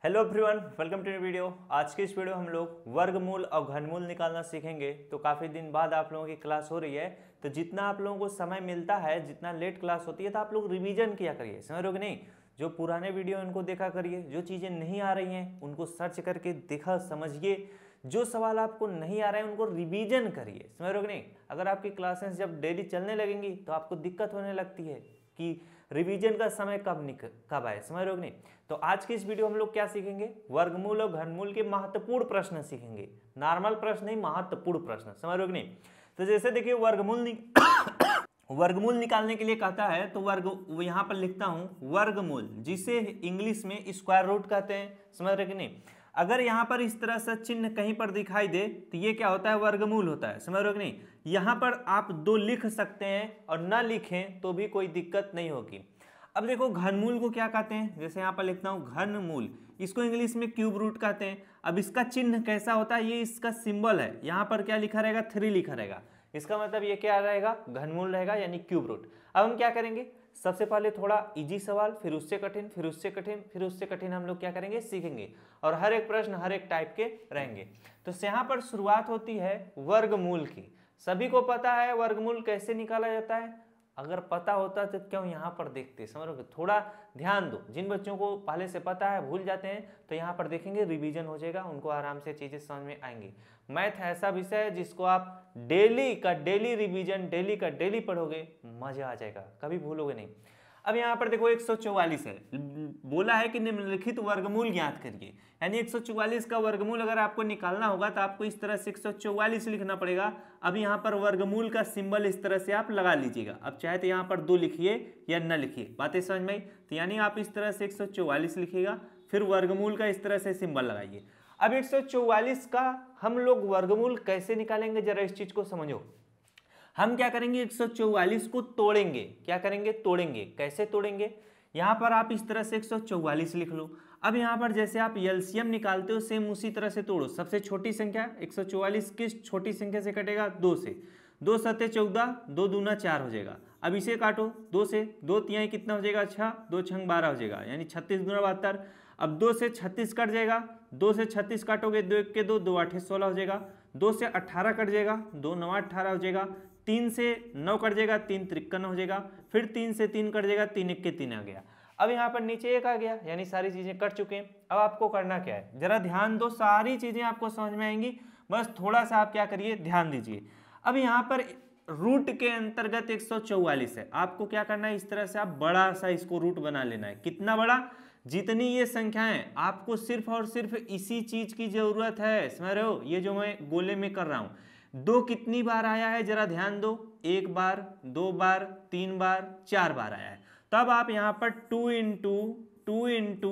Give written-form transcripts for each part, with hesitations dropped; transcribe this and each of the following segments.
Hello everyone, welcome to video. आज की इस वीडियो हम लोग वर्गमूल और घनमूल निकालना सीखेंगे। तो काफ़ी दिन बाद आप लोगों की क्लास हो रही है, तो जितना आप लोगों को समय मिलता है, जितना लेट क्लास होती है, तो आप लोग रिवीजन किया करिए, समझ रहे हो कि नहीं। जो पुराने वीडियो उनको देखा करिए, जो चीज़ें नहीं आ रही हैं उनको सर्च करके देखा समझिए, जो सवाल आपको नहीं आ रहे हैं उनको रिवीजन करिए, समझ रहे हो कि नहीं। अगर आपकी क्लासेस जब डेली चलने लगेंगी तो आपको दिक्कत होने लगती है कि रिवीजन का समय कब आए, समझ रहे हो कि नहीं। तो आज की इस वीडियो हम लोग क्या सीखेंगे, वर्गमूल और घनमूल के महत्वपूर्ण प्रश्न सीखेंगे। नॉर्मल प्रश्न नहीं, महत्वपूर्ण प्रश्न, समझ रहे हो कि नहीं। तो जैसे देखिए वर्गमूल निकालने के लिए कहता है, तो यहाँ पर लिखता हूं वर्गमूल, जिसे इंग्लिश में स्क्वायर रूट कहते हैं, समझ रहे कि नहीं। अगर यहाँ पर इस तरह से चिन्ह कहीं पर दिखाई दे तो ये क्या होता है, वर्गमूल होता है, समझ रहे हो कि नहीं। यहाँ पर आप दो लिख सकते हैं और ना लिखें तो भी कोई दिक्कत नहीं होगी। अब देखो घनमूल को क्या कहते हैं, जैसे यहाँ पर लिखता हूँ घनमूल, इसको इंग्लिश में क्यूब रूट कहते हैं। अब इसका चिन्ह कैसा होता है, ये इसका सिंबल है, यहाँ पर क्या लिखा रहेगा, 3 लिखा रहेगा। इसका मतलब ये क्या रहेगा, घनमूल रहेगा, यानी क्यूब रूट। अब हम क्या करेंगे, सबसे पहले थोड़ा इजी सवाल, फिर उससे कठिन, फिर उससे कठिन, फिर उससे कठिन हम लोग क्या करेंगे, सीखेंगे। और हर एक प्रश्न हर एक टाइप के रहेंगे। तो यहाँ पर शुरुआत होती है वर्गमूल की। सभी को पता है वर्गमूल कैसे निकाला जाता है, अगर पता होता तो क्यों यहाँ पर देखते, समझोगे। थोड़ा ध्यान दो, जिन बच्चों को पहले से पता है भूल जाते हैं तो यहाँ पर देखेंगे रिवीजन हो जाएगा, उनको आराम से चीजें समझ में आएंगी। मैथ ऐसा विषय है जिसको आप डेली का डेली रिवीजन, डेली का डेली पढ़ोगे, मजा आ जाएगा, कभी भूलोगे नहीं। अब यहाँ पर देखो 144 है, बोला है कि निम्नलिखित वर्गमूल ज्ञात करिए, यानी 144 का वर्गमूल अगर आपको निकालना होगा तो आपको इस तरह से 144 लिखना पड़ेगा। अब यहाँ पर वर्गमूल का सिंबल इस तरह से आप लगा लीजिएगा। अब चाहे तो यहाँ पर 2 लिखिए या न लिखिए, बातें समझ में आई। तो यानी आप इस तरह से 144 लिखिएगा, फिर वर्गमूल का इस तरह से सिंबल लगाइए। अब 144 का हम लोग वर्गमूल कैसे निकालेंगे, जरा इस चीज को समझो। हम क्या करेंगे, 144 को तोड़ेंगे। क्या करेंगे, तोड़ेंगे। कैसे तोड़ेंगे, यहां पर आप इस तरह से 144 लिख लो। अब यहां पर जैसे आप एलसीएम निकालते हो, सेम उसी तरह से तोड़ो। सबसे छोटी संख्या 144 किस छोटी संख्या से कटेगा, 2 से। 2 सत्ते 14, 2 दूना 4 हो जाएगा। अब इसे काटो 2 से, 2 तिहाई कितना हो जाएगा, 6, 2 छंग 12 हो जाएगा, यानी 36 दूना 72। अब 2 से 36 कट जाएगा, 2 से 36 काटोगे, 2 1 के 2, 2 8 16 हो जाएगा। 2 से 18 कट जाएगा, 2 9 18 हो जाएगा। 3 से 9 कट जाएगा, 3 53 हो जाएगा। फिर 3 से 3 कट जाएगा, 3 1 के 3 आ गया। अब यहाँ पर नीचे 1 आ गया, यानी सारी चीजें कट चुके हैं। अब आपको करना क्या है, जरा ध्यान दो, सारी चीजें आपको समझ में आएंगी, बस थोड़ा सा आप क्या करिए, ध्यान दीजिए। अब यहाँ पर रूट के अंतर्गत 144 है, आपको क्या करना है, इस तरह से आप बड़ा सा इसको रूट बना लेना है। कितना बड़ा, जितनी ये संख्याएं, आपको सिर्फ और सिर्फ इसी चीज की जरूरत है, समझ रहे हो। ये जो मैं गोले में कर रहा हूं, 2 कितनी बार आया है, जरा ध्यान दो, 1 बार, 2 बार, 3 बार, 4 बार आया है। तब आप यहाँ पर 2 इंटू 2 इंटू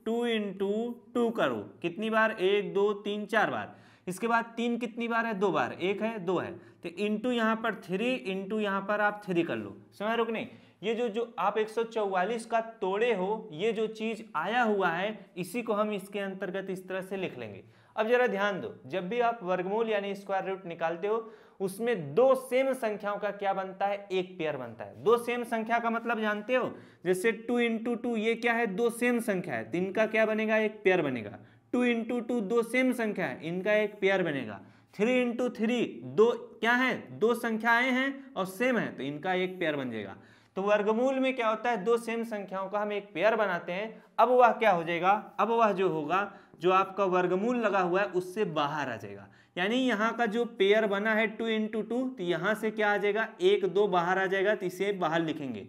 2 इंटू 2 करो। कितनी बार, 1 2 3 4 बार। इसके बाद 3 कितनी बार है, 2 बार, 1 है 2 है, तो इंटू यहाँ पर 3, इंटू यहाँ पर आप 3 कर लो, समझ रहे हो कि नहीं। ये जो आप 144 का तोड़े हो, ये जो चीज आया हुआ है, इसी को हम इसके अंतर्गत इस तरह से लिख लेंगे। अब जरा ध्यान दो, जब भी आप वर्गमूल यानी स्क्वायर रूट निकालते हो, उसमें 2 सेम संख्याओं का क्या बनता है, एक पेयर बनता है। 2 सेम संख्या का मतलब जानते हो, जैसे 2 इंटू 2 ये क्या है, 2 सेम संख्या है, तो इनका क्या बनेगा, एक पेयर बनेगा। 2 इंटू 2 2 सेम संख्या है, इनका एक पेयर बनेगा। 3 इंटू 3 2 क्या है, 2 संख्याएं हैं और सेम है, तो इनका एक पेयर बन जाएगा। तो वर्गमूल में क्या होता है, 2 सेम संख्याओं का हम एक पेयर बनाते हैं। अब वह क्या हो जाएगा, अब वह जो होगा, जो आपका वर्गमूल लगा हुआ है उससे बाहर आ जाएगा। यानी यहाँ का जो पेयर बना है 2 इंटू 2, तो यहाँ से क्या आ जाएगा, 1 2 बाहर आ जाएगा, तो इसे बाहर लिखेंगे।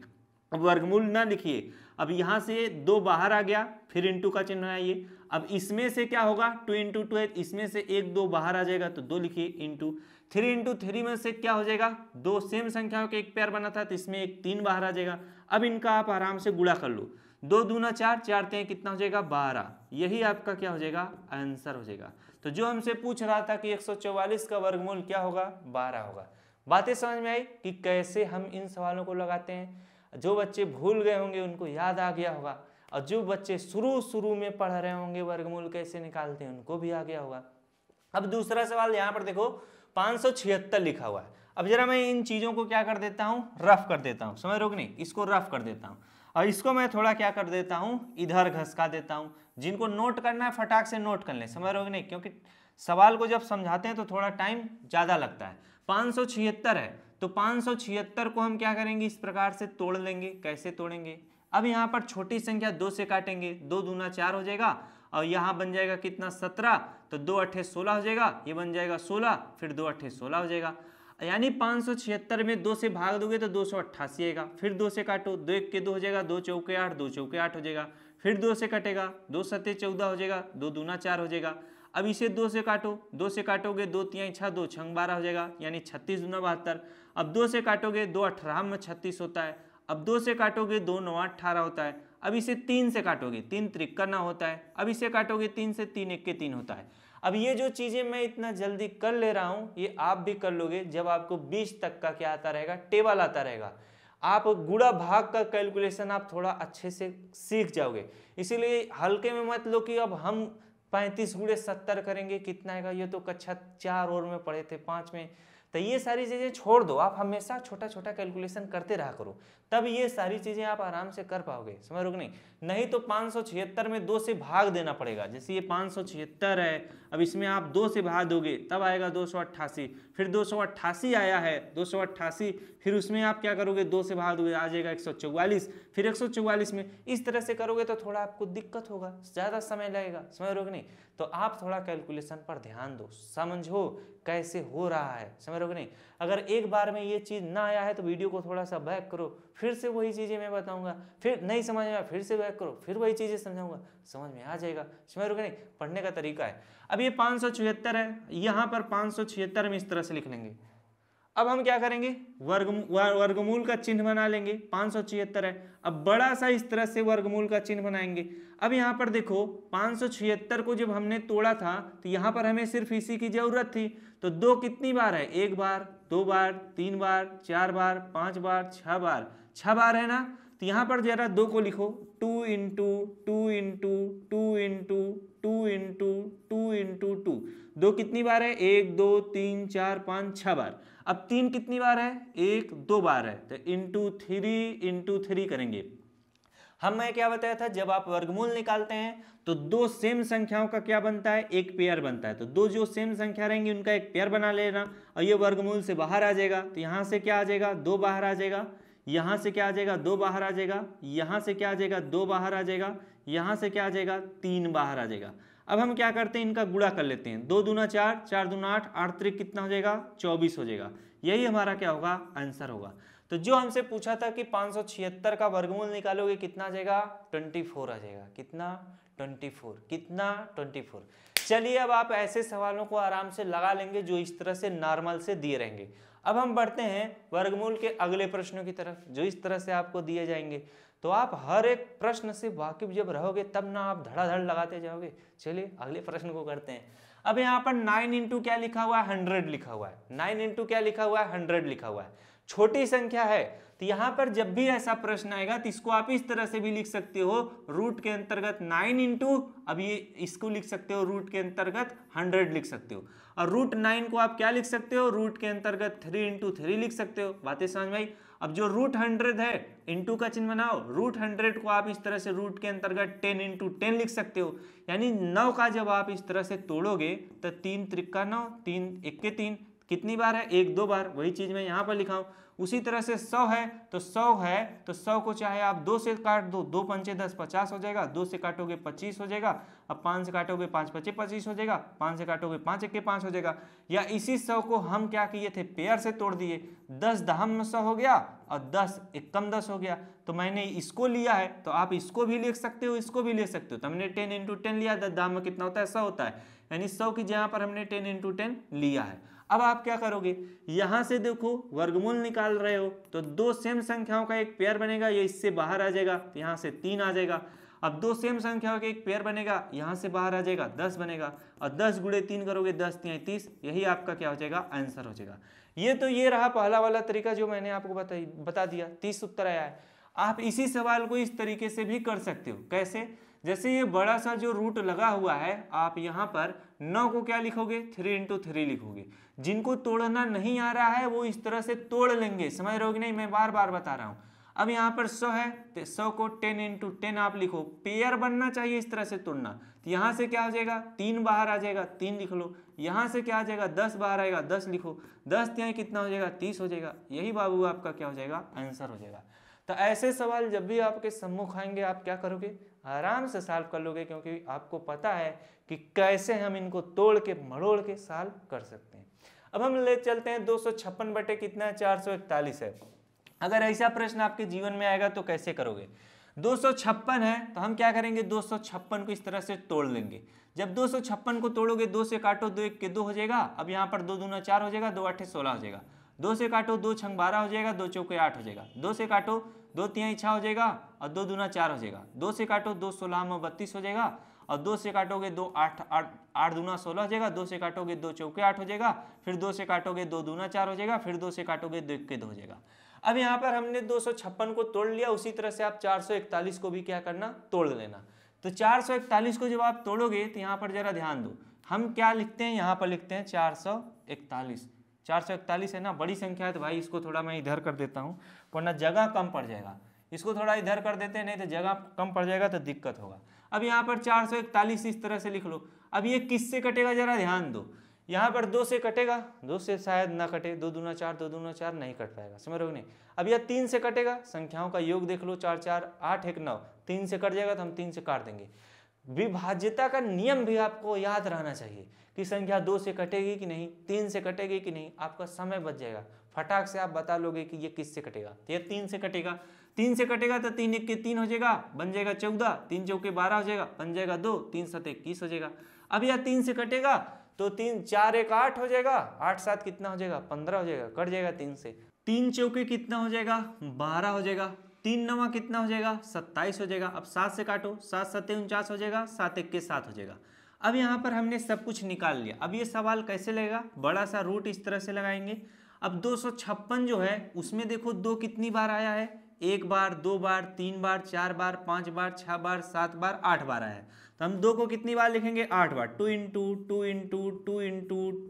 अब वर्गमूल ना लिखिए, अब यहाँ से 2 बाहर आ गया, फिर इंटू का चिन्ह बनाइए। अब इसमें से क्या होगा, 2 इंटू 2 है, इसमें से 1 2 बाहर आ जाएगा, तो 2 लिखिए इंटू 3 इंटू 3 में से क्या हो जाएगा, 2 सेम संख्याओं का एक पेयर बना था, तो इसमें एक 3 बाहर आ जाएगा। अब इनका आप आराम से गुणा कर लो, 2 दूना 4, 4 3 कितना हो जाएगा, 12। यही आपका क्या हो जाएगा, आंसर हो जाएगा। तो जो हमसे पूछ रहा था कि 144 का वर्गमूल क्या होगा, 12 होगा। बातें समझ में आई कि कैसे हम इन सवालों को लगाते हैं। जो बच्चे भूल गए होंगे उनको याद आ गया होगा, और जो बच्चे शुरू में पढ़ रहे होंगे वर्गमूल कैसे निकालते हैं उनको भी आ गया होगा। अब दूसरा सवाल यहाँ पर देखो, 576 लिखा हुआ है। अब जरा मैं इन चीजों को क्या कर देता हूँ, रफ कर देता हूँ, समझ रहे हो कि नहीं, इसको रफ कर देता हूँ। और इसको मैं थोड़ा क्या कर देता हूँ, इधर घसका देता हूँ। जिनको नोट करना है फटाक से नोट कर लें, समझ रहे हो कि नहीं, क्योंकि सवाल को जब समझाते हैं तो थोड़ा टाइम ज़्यादा लगता है। 576 है, तो 576 को हम क्या करेंगे, इस प्रकार से तोड़ लेंगे। कैसे तोड़ेंगे, अब यहाँ पर छोटी संख्या 2 से काटेंगे, 2 दूना 4 हो जाएगा, और यहाँ बन जाएगा कितना 17, तो 2 अट्ठे 16 हो जाएगा, ये बन जाएगा 16, फिर 2 अट्ठे 16 हो जाएगा। यानी 576 में 2 से भाग दोगे तो 288 आएगा। फिर 2 से काटो, 2 एक के 2 हो जाएगा, 2 चौके 8, 2 चौके 8 हो जाएगा। फिर 2 से कटेगा, 2 सत्ते 14 हो जाएगा, 2 दूना 4 हो जाएगा। अब इसे 2 से काटो, 2 से काटोगे 2 तिहाई 6, 2 छंग 12 हो जाएगा, यानी 36 दूना 72। अब 2 से काटोगे 2 18 में 36 होता है। अब 2 से काटोगे 2 9 18 होता है। अब इसे 3 से काटोगे 3 53 होता है। अब इसे काटोगे 3 से 3 1 के 3 होता है। अब ये जो चीजें मैं इतना जल्दी कर ले रहा हूं, ये आप भी कर लोगे जब आपको 20 तक का क्या आता रहेगा, टेबल आता रहेगा। आप गुणा भाग का कैलकुलेशन आप थोड़ा अच्छे से सीख जाओगे। इसीलिए हल्के में मत लो कि अब हम 35 गुणे 70 करेंगे, कितना आएगा, ये तो कक्षा 4 और में पढ़े थे, 5 में। तो ये सारी चीजें छोड़ दो, आप हमेशा छोटा छोटा कैलकुलेशन करते रहा करो, तब ये सारी चीजें आप आराम से कर पाओगे, समझ रहे हो कि नहीं तो 576 में 2 से भाग देना पड़ेगा। जैसे ये 576 है, अब इसमें आप 2 से भाग दोगे तब आएगा 288, फिर 288 आया है 288, फिर उसमें आप क्या करोगे, 2 से भाग दोगे आ जाएगा 144, फिर 144 में इस तरह से करोगे तो थोड़ा आपको दिक्कत होगा, ज्यादा समय लगेगा, समझ रहे हो कि नहीं। तो आप थोड़ा कैलकुलेशन पर ध्यान दो, समझो कैसे हो रहा है, समझ रहे हो कि नहीं। अगर एक बार में ये चीज ना आया है तो वीडियो को थोड़ा सा बैक करो, फिर से वही चीजें मैं बताऊंगा, फिर नहीं समझ में आया फिर से बैक करो, फिर वही चीजें समझाऊंगा, समझ में आ जाएगा, समझ रहे हो कि नहीं। पढ़ने का तरीका है। अब ये 576 है, यहाँ पर 576 में इस तरह से लिख लेंगे। अब हम क्या करेंगे, वर्गमूल का चिन्ह बना लेंगे। 576 है, अब बड़ा सा इस तरह से वर्गमूल का चिन्ह बनाएंगे। अब यहाँ पर देखो 576 को जब हमने तोड़ा था तो यहाँ पर हमें सिर्फ इसी की जरूरत थी। तो 2 कितनी बार है, 1 बार, 2 बार, 3 बार, 4 बार, 5 बार, 6 बार, 6 बार है ना। तो यहाँ पर जरा 2 को लिखो, 2 into 2 into 2 into 2 into 2 into 2। 2 कितनी बार है, 1 2 3 4 5 6 बार। अब 3 कितनी बार है, 1 2 बार है, तो इंटू 3 करेंगे। मैं क्या बताया था, जब आप वर्गमूल निकालते हैं तो 2 सेम संख्याओं का क्या बनता है, एक पेयर बनता है। तो 2 जो सेम संख्या रहेंगी उनका एक पेयर बना लेना, और ये वर्गमूल से बाहर आ जाएगा। तो यहाँ से क्या आ जाएगा, 2 बाहर आ जाएगा, यहाँ से क्या आ जाएगा, 2 बाहर आ जाएगा, यहाँ से क्या आ जाएगा, 2 बाहर आ जाएगा, यहाँ से क्या आ जाएगा, 3 बाहर आ जाएगा। अब हम क्या करते हैं, इनका गुणा कर लेते हैं। 2 दूना 4, 4 दूना 8, 8 त्रिक कितना हो जाएगा, 24 हो जाएगा। यही हमारा क्या होगा, आंसर होगा। तो जो हमसे पूछा था कि 576 का वर्गमूल निकालोगे कितना आ जाएगा, 24 आ जाएगा। कितना, 24। कितना, 24। चलिए अब आप ऐसे सवालों को आराम से लगा लेंगे जो इस तरह से नॉर्मल से दिए रहेंगे। अब हम बढ़ते हैं वर्गमूल के अगले प्रश्नों की तरफ, जो इस तरह से आपको दिए जाएंगे। तो आप हर एक प्रश्न से वाकिफ जब रहोगे तब ना आप धड़ाधड़ लगाते जाओगे। चलिए अगले प्रश्न को करते हैं। अब यहाँ पर 9 इंटू क्या लिखा हुआ है, 100 लिखा हुआ है। 9 इंटू क्या लिखा हुआ है, 100 लिखा हुआ है। छोटी संख्या है, तो यहाँ पर जब भी ऐसा प्रश्न आएगा तो इसको आप इस तरह से भी लिख सकते हो, रूट के अंतर्गत 9 इंटू, अब ये इसको लिख सकते हो रूट के अंतर्गत 100 लिख सकते हो। और रूट 9 को आप क्या लिख सकते हो, रूट के अंतर्गत 3 इंटू 3 लिख सकते हो। बातें समझ में आई। अब जो रूट 100 है, इंटू का चिन्ह बनाओ, रूट 100 को आप इस तरह से रूट के अंतर्गत 10 इंटू 10 लिख सकते हो। यानी 9 का जब आप इस तरह से तोड़ोगे तो 3 त्रिका 9, 3 1 के 3, कितनी बार है, 1 2 बार। वही चीज मैं यहाँ पर लिखा हूँ। उसी तरह से 100 है, तो 100 है तो 100 को चाहे आप 2 से काट दो, 2 पंचे 10, 50 हो जाएगा। 2 से काटोगे 25 हो जाएगा। अब 5 से काटोगे 5 पचे 25 हो जाएगा। 5 से काटोगे 5 1 के 5 हो जाएगा। या इसी 100 को हम क्या किए थे, पेयर से तोड़ दिए। 10 दहम में 100 हो गया और 10 1 कम 10 हो गया। तो मैंने इसको लिया है, तो आप इसको भी लिख सकते हो, इसको भी ले सकते हो। तो हमने 10 इंटू 10 लिया, 10 दहम में कितना होता है, 100 होता है। यानी 100 की जगह पर हमने 10 इंटू 10 लिया है। अब आप क्या करोगे, यहां से देखो वर्गमूल निकाल रहे हो तो 2 सेम संख्याओं का एक पेयर बनेगा, ये इससे बाहर आ जाएगा, तो यहां से 3 आ जाएगा। अब 2 सेम संख्याओं का एक पेयर बनेगा, यहां से बाहर आ जाएगा, 10 बनेगा। और 10 गुणे 3 करोगे, 10 3 30, यही आपका क्या हो जाएगा, आंसर हो जाएगा। ये रहा पहला वाला तरीका जो मैंने आपको बता दिया। 30 उत्तर आया है। आप इसी सवाल को इस तरीके से भी कर सकते हो। कैसे, जैसे ये बड़ा सा जो रूट लगा हुआ है, आप यहाँ पर 9 को क्या लिखोगे, 3 इंटू 3 लिखोगे। जिनको तोड़ना नहीं आ रहा है वो इस तरह से तोड़ लेंगे, समझ रहे हो कि नहीं, मैं बार बार बता रहा हूँ। अब यहाँ पर 100 है तो 100 को 10 × 10 आप लिखो, पेयर बनना चाहिए इस तरह से तोड़ना। तो यहाँ से क्या हो जाएगा 3 बाहर आ जाएगा 3 लिख लो, यहाँ से क्या आ जाएगा 10 बाहर आएगा 10 लिखो, 10 यहाँ कितना हो जाएगा 30 हो जाएगा। यही बाबू आपका क्या हो जाएगा आंसर हो जाएगा। तो ऐसे सवाल जब भी आपके सम्मुख आएंगे आप क्या करोगे, आराम से सॉल्व कर लोगे, क्योंकि आपको पता है कि कैसे हम इनको तोड़ के मरोड़ के सॉल्व कर सकते हैं। अब हम ले चलते हैं 256 बटे कितना है 441 है। अगर ऐसा प्रश्न आपके जीवन में आएगा तो कैसे करोगे, 256 है तो हम क्या करेंगे 256 को इस तरह से तोड़ लेंगे। जब 256 को तोड़ोगे 2 से काटो 2 1 के 2 हो जाएगा। अब यहाँ पर 2 दूना 4 हो जाएगा, 2 8 16 हो जाएगा। 2 से काटो 2 छंग 12 हो जाएगा, 2 चौके 8 हो जाएगा। 2 से काटो 2 तिहाई 6 हो जाएगा और 2 दूना 4 हो जाएगा। 2 से काटो 2 16 में 32 हो जाएगा और 2 से काटोगे 2 8 दूना 16 हो जाएगा। 2 से काटोगे 2 चौके 8 हो जाएगा, फिर 2 से काटोगे 2 दूना 4 हो जाएगा, फिर 2 से काटोगे 2 1 के 2 हो जाएगा। अब यहाँ पर हमने 256 को तोड़ लिया, उसी तरह से आप 441 को भी क्या करना तोड़ लेना। तो 441 को जब आप तोड़ोगे तो यहाँ पर जरा ध्यान दो, हम क्या लिखते हैं यहाँ पर लिखते हैं 441। 441 है ना, बड़ी संख्या है तो भाई इसको थोड़ा मैं इधर कर देता हूँ वरना जगह कम पड़ जाएगा। इसको थोड़ा इधर कर देते हैं, नहीं तो जगह कम पड़ जाएगा तो दिक्कत होगा। अब यहाँ पर 441 इस तरह से लिख लो। अब ये किससे कटेगा जरा ध्यान दो, यहाँ पर 2 से कटेगा, 2 से शायद ना कटे, 2 दूना 4 2 दूना 4 नहीं कट पाएगा, समझ रहे हो नहीं। अब यह 3 से कटेगा, संख्याओं का योग देख लो 4 4 8 1 9, 3 से कट जाएगा तो हम 3 से काट देंगे। विभाज्यता का नियम भी आपको याद रहना चाहिए कि संख्या 2 से कटेगी कि नहीं, 3 से कटेगी कि नहीं, आपका समय बच जाएगा, फटाक से आप बता लोगे कि ये किससे कटेगा। तो ये 3 से कटेगा, 3 से कटेगा तो 3 1 के 3 हो जाएगा, बन जाएगा 14, 3 चौके 12 हो जाएगा, बन जाएगा 2, 3 7 21 हो जाएगा। अब यह 3 से कटेगा तो 3 4 1 8 हो जाएगा, 8 7 कितना हो जाएगा 15 हो जाएगा, कट जाएगा 3 से। 3 चौके कितना हो जाएगा 12 हो जाएगा, 3 9 कितना हो जाएगा 27 हो जाएगा। अब 7 से काटो, 7 7 49 हो जाएगा, 7 1 के 7 हो जाएगा। अब यहाँ पर हमने सब कुछ निकाल लिया। अब ये सवाल कैसे लगेगा, बड़ा सा रूट इस तरह से लगाएंगे। अब 256 जो है उसमें देखो 2 कितनी बार आया है, 1 बार 2 बार 3 बार 4 बार 5 बार 6 बार 7 बार 8 बार आया है। तो हम 2 को कितनी बार लिखेंगे 8 बार, 2 × 2 × 2 × 2 ×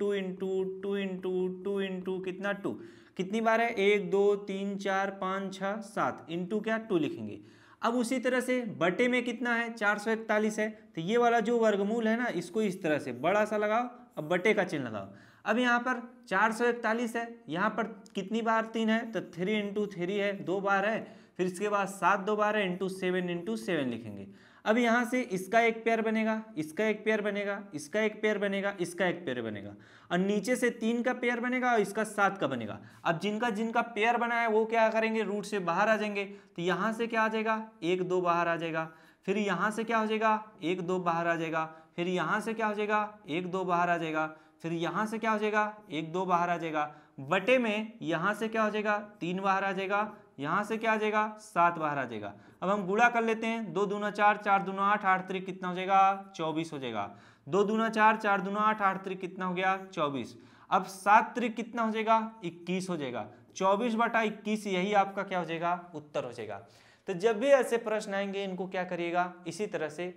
2 × 2 × कितना 2 कितनी बार है 1 2 3 4 5 6 7 इंटू क्या 2 लिखेंगे। अब उसी तरह से बटे में कितना है 441 है, तो ये वाला जो वर्गमूल है ना इसको इस तरह से बड़ा सा लगाओ, अब बटे का चिन्ह लगाओ। अब यहाँ पर 441 है, यहाँ पर कितनी बार 3 है तो 3 × 3 है, 2 बार है, फिर इसके बाद 7 2 बार है इंटू 7 लिखेंगे। अब यहाँ से इसका एक पेयर बनेगा, इसका एक पेयर बनेगा, इसका एक पेयर बनेगा, इसका एक पेयर बनेगा, और नीचे से 3 का पेयर बनेगा और इसका 7 का बनेगा। अब जिनका जिनका पेयर बना है वो क्या करेंगे रूट से बाहर आ जाएंगे। तो यहाँ से क्या आ जाएगा 1 2 बाहर आ जाएगा, फिर यहाँ से क्या हो जाएगा 1 2 बाहर आ जाएगा, फिर यहाँ से क्या हो जाएगा 1 2 बाहर आ जाएगा, फिर यहाँ से क्या हो जाएगा 1 2 बाहर आ जाएगा। बटे में यहाँ से क्या हो जाएगा 3 बाहर आ जाएगा, यहाँ से क्या आ जाएगा 7 बाहर आ जाएगा। अब हम गुणा कर लेते हैं, 2 दूना 4 4 दूना 8 8 3 कितना हो जाएगा 24 हो जाएगा। 2 दूना 4 4 दूना 8 8 3 कितना हो गया 24। अब 7 3 कितना हो जाएगा 21 हो जाएगा। 24/21 यही आपका क्या हो जाएगा उत्तर हो जाएगा। तो जब भी ऐसे प्रश्न आएंगे इनको क्या करिएगा इसी तरह से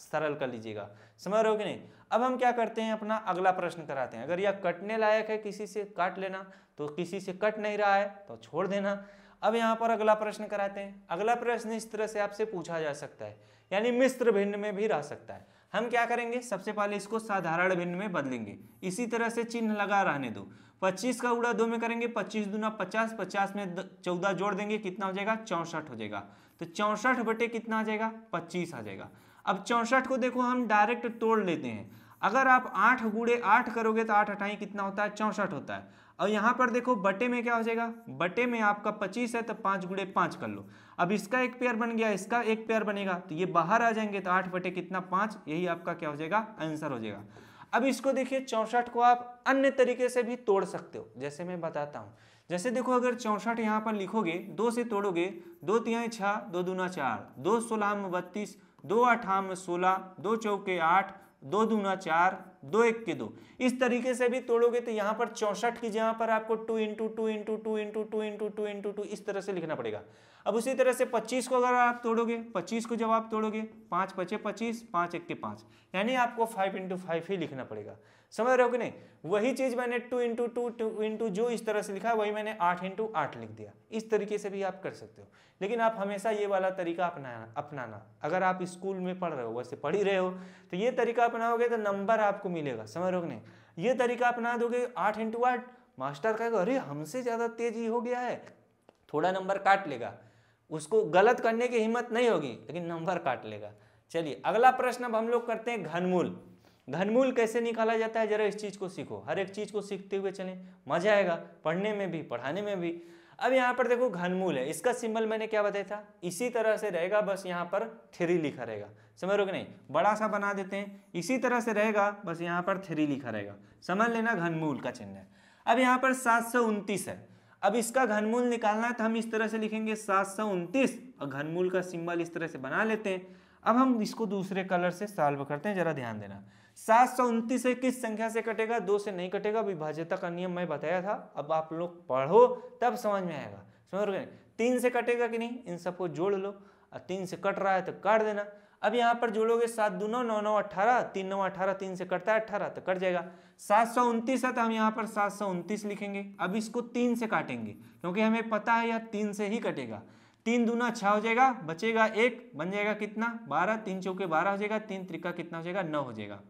सरल कर लीजिएगा, समझ रहे हो कि नहीं। अब हम क्या करते हैं अपना अगला प्रश्न कराते हैं। अगर यह कटने लायक है किसी से काट लेना, तो किसी से कट नहीं रहा है तो छोड़ देना। अब यहाँ पर अगला प्रश्न कराते हैं। अगला प्रश्न इस तरह से आपसे पूछा जा सकता है, यानी मिश्र भिन्न में भी रह सकता है। हम क्या करेंगे सबसे पहले इसको साधारण भिन्न में बदलेंगे, इसी तरह से चिन्ह लगा रहने दो। 25 का गुणा 2 में करेंगे, 25 दूना 50, 50 में 14 जोड़ देंगे कितना हो जाएगा 64 हो जाएगा। तो 64 बटे कितना आ जाएगा 25 आ जाएगा। अब 64 को देखो हम डायरेक्ट तोड़ लेते हैं। अगर आप 8 गुणे 8 करोगे तो 8 8 कितना होता है 64 होता है। और यहाँ पर देखो बटे में क्या हो जाएगा, बटे में आपका 25 है तो 5 गुणे 5 कर लो। अब इसका एक पेयर बन गया, इसका एक पेयर बनेगा, तो ये बाहर आ जाएंगे तो 8 बटे कितना 5, यही आपका क्या हो जाएगा आंसर हो जाएगा। अब इसको देखिए 64 को आप अन्य तरीके से भी तोड़ सकते हो, जैसे मैं बताता हूँ। जैसे देखो अगर 64 यहाँ पर लिखोगे 2 से तोड़ोगे, 2 तिहाई 6, 2 दूना 4, 2 16 में 32, 2 8 में 16, 2 चौके 8, 2 दूना 4, 2 1 के 2। इस तरीके से भी तोड़ोगे तो यहाँ पर 64 की जगह पर आपको 2 into 2 into 2 into 2 into 2 into 2 इस तरह से लिखना पड़ेगा। अब उसी तरह से 25 को अगर आप तोड़ोगे, 25 को जब आप तोड़ोगे 5 5 25, 5 1 के 5, यानी आपको 5 इंटू 5 ही लिखना पड़ेगा। समझ रहे हो कि नहीं? वही चीज मैंने 2 इंटू 2 इंटू जो इस तरह से लिखा है वही मैंने 8 इंटू 8 लिख दिया। इस तरीके से भी आप कर सकते हो, लेकिन आप हमेशा ये वाला तरीका अपनाना। अगर आप स्कूल में पढ़ रहे हो, वैसे पढ़ ही रहे हो, तो ये तरीका अपनाओगे तो नंबर आपको मिलेगा। समझ रहे हो कि नहीं? ये तरीका अपना दोगे 8 इंटू 8, मास्टर कहेगा अरे हमसे ज्यादा तेज ही हो गया है, थोड़ा नंबर काट लेगा। उसको गलत करने की हिम्मत नहीं होगी, लेकिन नंबर काट लेगा। चलिए अगला प्रश्न अब हम लोग करते हैं घनमूल। घनमूल कैसे निकाला जाता है, जरा इस चीज को सीखो। हर एक चीज को सीखते हुए चलें, मजा आएगा पढ़ने में भी पढ़ाने में भी। अब यहाँ पर देखो घनमूल है, इसका सिंबल मैंने क्या बताया था, इसी तरह से रहेगा, बस यहाँ पर 3 लिखा रहेगा। समझ रहे हो कि नहीं? बड़ा सा बना देते हैं, इसी तरह से रहेगा, बस यहाँ पर 3 लिखा रहेगा। समझ लेना घनमूल का चिन्ह है। अब यहाँ पर 729 है। अब इसका घनमूल निकालना है तो हम इस तरह से लिखेंगे 729 और घनमूल का सिंबल इस तरह से बना लेते हैं। अब हम इसको दूसरे कलर से सॉल्व करते हैं, जरा ध्यान देना। 729 से किस संख्या से कटेगा? 2 से नहीं कटेगा, विभाज्यता का नियम मैं बताया था, अब आप लोग पढ़ो तब समझ में आएगा। समझ रहे? 3 से कटेगा कि नहीं, इन सबको जोड़ लो, और 3 से कट रहा है तो काट देना। अब यहाँ पर जोड़ोगे 7 दूना 9 9 18, 3 9 18, 3 से कटता है 18 तो कट जाएगा। 729 है तो हम यहाँ पर 729 लिखेंगे। अब इसको 3 से काटेंगे क्योंकि हमें पता है यह 3 से ही कटेगा। 3 दूना 6 हो जाएगा, बचेगा 1, बन जाएगा कितना? 12, 3 चौके 12 हो जाएगा, 3 त्रिका कितना हो जाएगा? 9 हो जाएगा।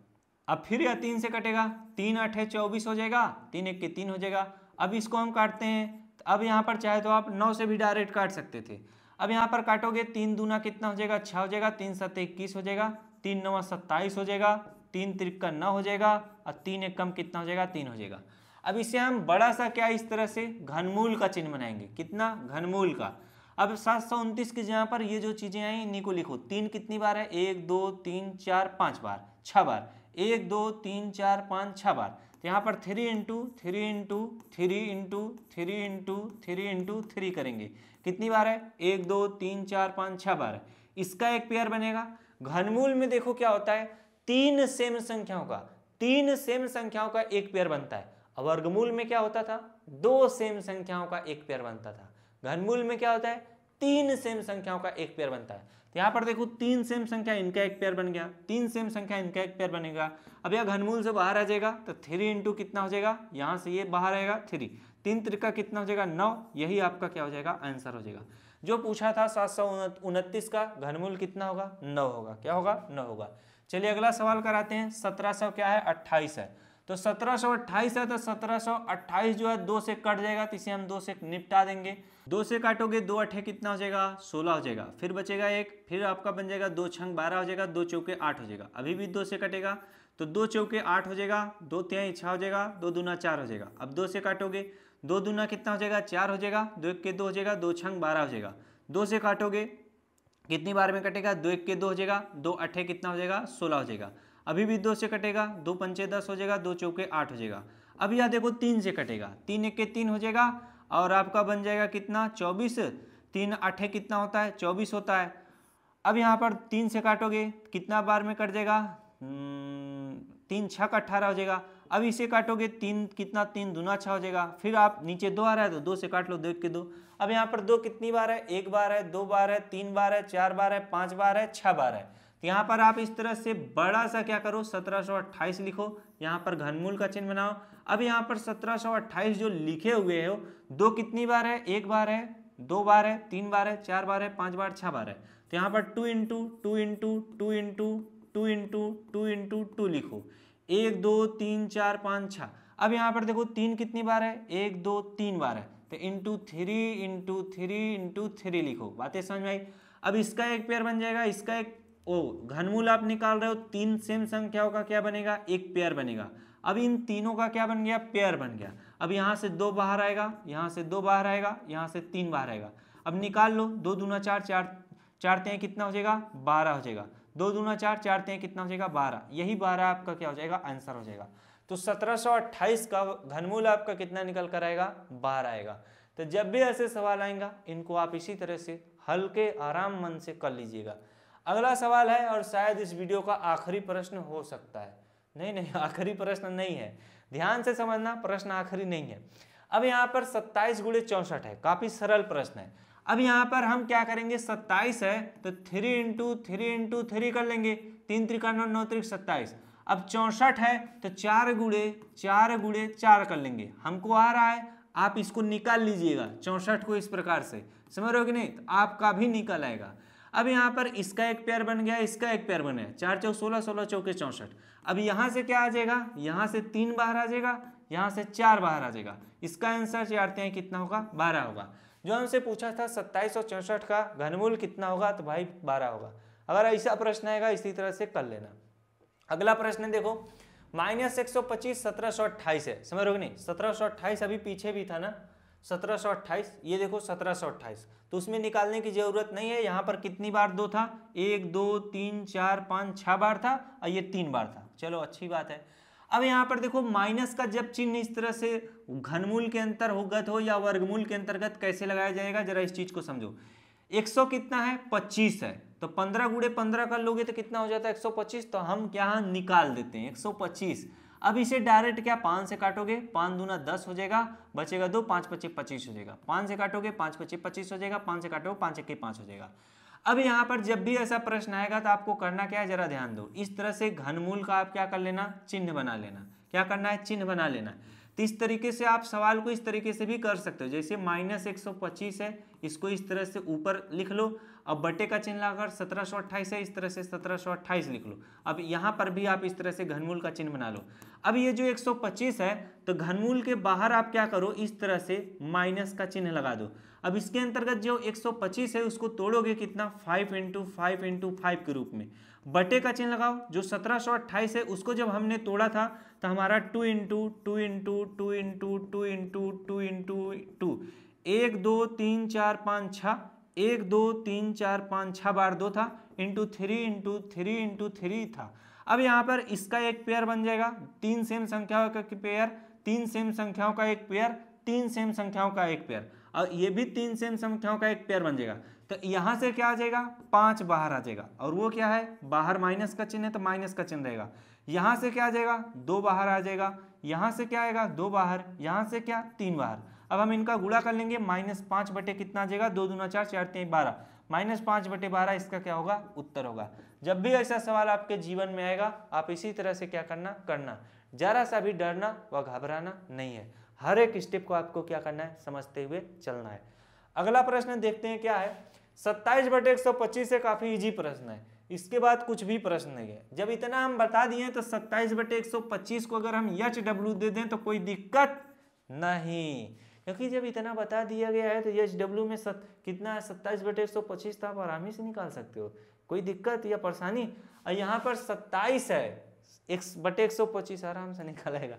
अब फिर यह 3 से कटेगा, 3 8 24 हो जाएगा, 3 1 के 3 हो जाएगा। अब इसको हम काटते हैं, अब यहाँ पर चाहे तो आप 9 से भी डायरेक्ट काट सकते थे। अब यहाँ पर काटोगे, 3 दूना कितना हो जाएगा? 6 हो जाएगा, 3 7 21 हो जाएगा, 3 9 27 हो जाएगा, 3 त्रिका 9 हो जाएगा, और 3 1 कम कितना हो जाएगा? 3 हो जाएगा। अब इसे हम बड़ा सा क्या इस तरह से घनमूल का चिन्ह बनाएंगे। कितना? घनमूल का। अब 729 की जगह पर ये जो चीजें आई इन्हीं को लिखो। 3 कितनी बार है? 1 2 3 4 5 बार, 6 बार, 1 2 3 4 5 6 बार। तो यहाँ पर 3 into 3 into 3 into 3 into 3 into 3 करेंगे। कितनी बार है? 1 2 3 4 5 6 बार है। इसका एक पेयर बनेगा। घनमूल में देखो क्या होता है, 3 सेम संख्याओं का एक पेयर बनता है। और वर्गमूल में क्या होता था? 2 सेम संख्याओं का एक पेयर बनता था। घनमूल में क्या होता है? 3 सेम संख्याओं का एक पेयर बनता है। तो यहाँ पर देखो 3 सेम संख्या इनका एक पेयर बन गया, 3 सेम संख्या इनका एक पेयर बनेगा। अब यह घनमूल से बाहर आ जाएगा तो 3 इंटू कितना हो जाएगा? यहाँ से ये बाहर आएगा 3, 3 त्रिका कितना हो जाएगा? 9। यही आपका क्या हो जाएगा? आंसर हो जाएगा। जो पूछा था 729 का घनमूल कितना होगा? 9 होगा। क्या होगा? 9 होगा। चलिए अगला सवाल कराते हैं। 1700 क्या है? 28 है। तो 1728 है तो 1728 जो है 2 से कट जाएगा, तो इसे हम 2 से निपटा देंगे। 2 से काटोगे, 2 8 कितना हो जाएगा? 16 हो जाएगा। फिर बचेगा 1, फिर आपका बन जाएगा 2 छंग 12 हो जाएगा, 2 चौके 8 हो जाएगा। अभी भी 2 से कटेगा तो 2 चौके 8 हो जाएगा, 2 तिहाई 6 हो जाएगा, 2 दूना 4 हो जाएगा। अब 2 से काटोगे, 2 दूना कितना हो जाएगा? 4 हो जाएगा, 2 1 के 2 हो जाएगा, 2 छंग 12 हो जाएगा। 2 से काटोगे कितनी बार में कटेगा? 2 1 के 2 हो जाएगा, 2 8 कितना हो जाएगा? 16 हो जाएगा। अभी भी 2 से कटेगा, 2 पंचे 10 हो जाएगा, 2 चौके 8 हो जाएगा। अब यह देखो 3 से कटेगा, 3 1 के 3 हो जाएगा, और आपका बन जाएगा कितना? 24। 3 8 कितना होता है? 24 होता है। अब यहाँ पर 3 से काटोगे, कितना बार में कट जाएगा? 3 6 का 18 हो जाएगा। अब इसे काटोगे, 3 कितना? 3 दूना 6 हो जाएगा। फिर आप नीचे 2 आ रहा है तो 2 से काट लो, 2 1 के 2। अब यहाँ पर 2 कितनी बार है? 1 बार है, 2 बार है, 3 बार है, 4 बार है, 5 बार है, 6 बार है। तो यहाँ पर आप इस तरह से बड़ा सा क्या करो? 1728 लिखो, यहाँ पर घनमूल का चिन्ह बनाओ। अब यहाँ पर 1728 जो लिखे हुए हो, 2 कितनी बार है? 1 बार है, 2 बार है, 3 बार है, 4 बार है, 5 बार, 6 बार है। तो यहाँ पर 2 into 2 into 2 into 2 into 2 into 2 लिखो। 1 2 3 4 5 6। अब यहाँ पर देखो 3 कितनी बार है? 1 2 3 बार है, तो इंटू 3 इंटू 3 इंटू 3 लिखो। बातें समझ में आई? अब इसका एक पेयर बन जाएगा, इसका एक घनमूल आप निकाल रहे हो, 3 सेम संख्याओं का क्या बनेगा? एक पेयर बनेगा। अब इन तीनों का क्या बन गया? पेयर बन गया। अब यहाँ से 2 बाहर आएगा, यहाँ से 2 बाहर आएगा, यहाँ से 3 बाहर आएगा। अब निकाल लो, 2 दूना 4, 4 तिहाई कितना हो जाएगा? 12 हो जाएगा। 2 दूना 4, 4 तिहाई कितना हो जाएगा? 12। यही 12 आपका क्या हो जाएगा? आंसर हो जाएगा। तो 1728 का घनमूल आपका कितना निकल कर आएगा? 12 आएगा। तो जब भी ऐसे सवाल आएगा, इनको आप इसी तरह से हल्के आराम मन से कर लीजिएगा। अगला सवाल है और शायद इस वीडियो का आखिरी प्रश्न हो सकता है। नहीं, आखिरी प्रश्न नहीं है, ध्यान से समझना, प्रश्न आखिरी नहीं है। अब यहाँ पर 27 गुणे 64 है, काफी सरल प्रश्न है। अब यहाँ पर हम क्या करेंगे, 27 है तो 3 इंटू 3 कर लेंगे, 3 त्रिका 9, 9 त्रिक 27। अब 64 है तो 4 गुणे 4 कर लेंगे, हमको आ रहा है, आप इसको निकाल लीजिएगा 64 को इस प्रकार से, समझ रहे हो कि नहीं, तो आपका भी निकल आएगा। अब यहाँ पर इसका एक पेयर बन गया, इसका एक पेयर बन गया, 4 चौक 16, 16 चौके 64। अब यहाँ से क्या आ जाएगा, यहाँ से 3 बाहर आ जाएगा, यहाँ से 4 बाहर आ जाएगा, इसका आंसर चाहते हैं कितना होगा, 12 होगा। जो हमसे पूछा था 27 और 64 का घनमूल कितना होगा, तो भाई 12 होगा। अगर ऐसा प्रश्न आएगा इसी तरह से कर लेना। अगला प्रश्न देखो, -125 1728 है, समझ रहे हो कि नहीं, 1728 अभी पीछे भी था ना, 1728, ये देखो 1728, तो उसमें निकालने की जरूरत नहीं है। यहाँ पर कितनी बार 2 था, 1 2 3 4 5 6 बार था और ये 3 बार था, चलो अच्छी बात है। अब यहाँ पर देखो माइनस का जब चिन्ह इस तरह से घनमूल के अंतर्गत हो या वर्गमूल के अंतर्गत कैसे लगाया जाएगा, जरा इस चीज को समझो। 100 कितना है, 25 है, तो 15 गुणे 15 कर लोगे तो कितना हो जाता है, 125, तो हम यहाँ निकाल देते हैं 125। अब इसे डायरेक्ट क्या 5 से काटोगे, 5 दूना 10 हो जाएगा, बचेगा 2, 5 पच्चे 25 हो जाएगा, 5 से काटोगे 5 पच्चे 25 हो जाएगा, 5 से काटोगे 5 एक्के 5 हो जाएगा। अब यहाँ पर जब भी ऐसा प्रश्न आएगा तो आपको करना क्या है, जरा ध्यान दो, इस तरह से घनमूल का आप क्या कर लेना, चिन्ह बना लेना। क्या करना है, चिन्ह बना लेना। तो इस तरीके से आप सवाल को इस तरीके से भी कर सकते हो, जैसे -125 है, इसको इस तरह से ऊपर लिख लो, अब बटे का चिन्ह लगाकर 1728 है, इस तरह से 1728 लिख लो। अब यहाँ पर भी आप इस तरह से घनमूल का चिन्ह बना लो। अब ये जो 125 है तो घनमूल के बाहर आप क्या करो, इस तरह से माइनस का चिन्ह लगा दो। अब इसके अंतर्गत जो 125 है उसको तोड़ोगे कितना, 5 इंटू 5 इंटू 5 के रूप में, बटे का चिन्ह लगाओ। जो 1728 है उसको जब हमने तोड़ा था तो हमारा 2 into 2 into 2 into 2 into 2 into 2, 1 2 3 4 5 6, 1 2 3 4 5 6 बार 2 था, इंटू 3 इंटू 3 इंटू 3 था। अब यहाँ पर इसका एक पेयर बन जाएगा, 3 सेम संख्याओं का पेयर, 3 सेम संख्याओं का एक पेयर, 3 सेम संख्याओं का एक पेयर, और ये भी 3 सेम संख्याओं का एक पेयर बन जाएगा। तो यहाँ से क्या आ जाएगा, 5 बाहर आ जाएगा, और वो क्या है, बाहर माइनस का चिन्ह है तो माइनस का चिन्ह रहेगा। यहाँ से क्या आ जाएगा, 2 बाहर आ जाएगा, यहाँ से क्या आएगा, 2 बाहर, यहाँ से क्या 3 बाहर। अब हम इनका गुणा कर लेंगे, -5 बटे कितना आ जाएगा, 2 दूना 4 4 3 12, -5 बटे 12 इसका क्या होगा, उत्तर होगा। जब भी ऐसा सवाल आपके जीवन में आएगा आप इसी तरह से क्या करना, जरा सा भी डरना व घबराना नहीं है, हर एक स्टेप को आपको क्या करना है, समझते हुए चलना है। अगला प्रश्न देखते हैं क्या है, 27 बटे 125 है, काफी इजी प्रश्न है, इसके बाद कुछ भी प्रश्न नहीं है। जब इतना हम बता दिए तो 27 बटे 125 को अगर हम HW दे दें तो कोई दिक्कत नहीं, क्योंकि जब इतना बता दिया गया है तो HW में कितना है, 27 बटे 125 था, आप आरामी से निकाल सकते हो, कोई दिक्कत या परेशानी। और यहाँ पर 27 है, x बटे 125 आराम से निकालेगा।